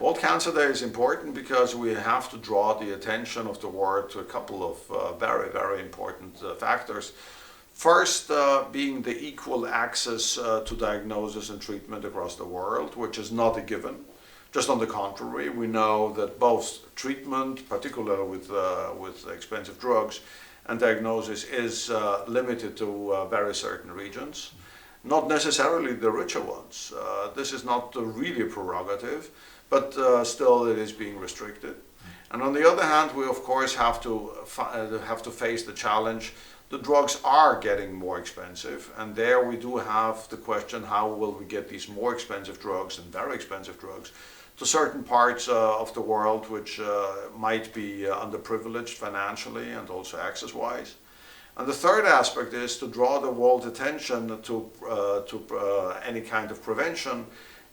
World Cancer Day is important because we have to draw the attention of the world to a couple of very, very important factors. First, being the equal access to diagnosis and treatment across the world, which is not a given. Just on the contrary, we know that both treatment, particularly with expensive drugs, and diagnosis is limited to very certain regions, not necessarily the richer ones. This is not really a prerogative, but still it is being restricted. And on the other hand, we of course have to face the challenge. The drugs are getting more expensive, and there we do have the question, how will we get these more expensive drugs and very expensive drugs to certain parts of the world which might be underprivileged financially and also access-wise. And the third aspect is to draw the world's attention to any kind of prevention,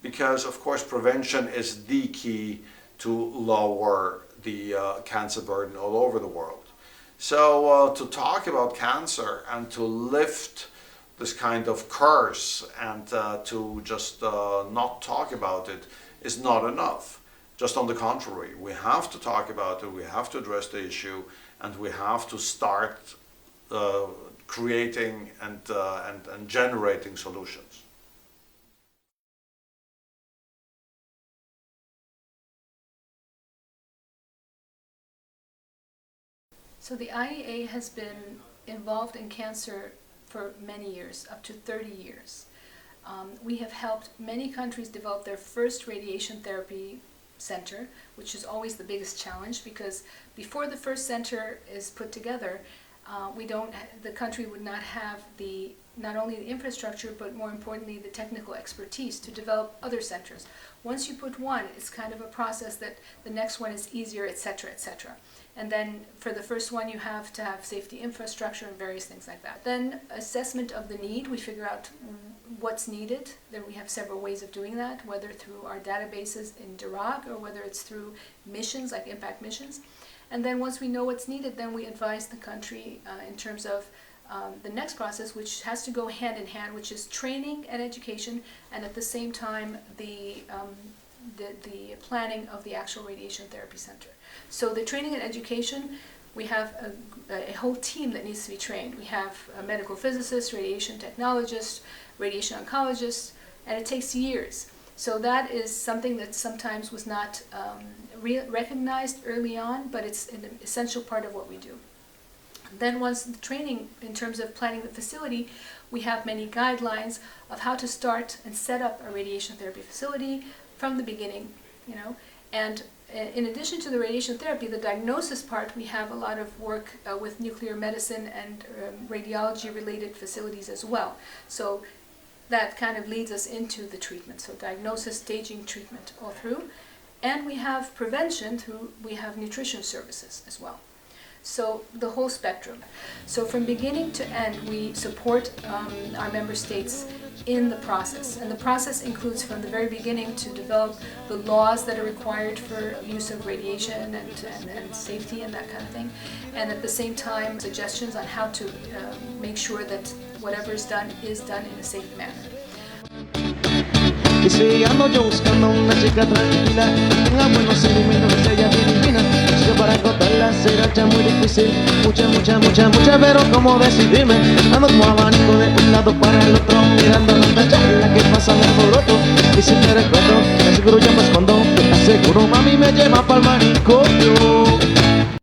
because of course prevention is the key to lower the cancer burden all over the world. So to talk about cancer and to lift this kind of curse and to just not talk about it is not enough. Just on the contrary, we have to talk about it, we have to address the issue, and we have to start creating and generating solutions. So the IAEA has been involved in cancer for many years, up to 30 years. We have helped many countries develop their first radiation therapy center, which is always the biggest challenge, because before the first center is put together, the country would not have not only the infrastructure, but more importantly, the technical expertise to develop other centers. Once you put one, it's kind of a process that the next one is easier, etc., etc. And then for the first one, you have to have safety infrastructure and various things like that. Then assessment of the need, we figure out what's needed. Then we have several ways of doing that, whether through our databases in Iraq or whether it's through missions, like impact missions. And then once we know what's needed, then we advise the country in terms of the next process, which has to go hand in hand, which is training and education, and at the same time the planning of the actual radiation therapy center. So the training and education, we have a whole team that needs to be trained. We have a medical physicist, radiation technologist, radiation oncologist, and it takes years. So that is something that sometimes was not recognized early on, but it's an essential part of what we do. Then once the training, in terms of planning the facility, we have many guidelines of how to start and set up a radiation therapy facility from the beginning, And in addition to the radiation therapy, the diagnosis part, we have a lot of work with nuclear medicine and radiology-related facilities as well. So that kind of leads us into the treatment. So diagnosis, staging, treatment, all through. And we have prevention we have nutrition services as well. So the whole spectrum. So from beginning to end, we support our member states in the process. And the process includes from the very beginning to develop the laws that are required for use of radiation and safety and that kind of thing. And at the same time, suggestions on how to make sure that whatever is done in a safe manner. Dice, ando yo buscando una chica tranquila, tenga buenos sentimientos, que sea bien divina. Yo para encontrarla será ya muy difícil, mucha, pero cómo decidirme. Ando como abanico de un lado para el otro, mirando la charla que pasa en el alboroto. Y si te recuerdo, te aseguro yo me escondo, te aseguro mami me lleva pa'l mar.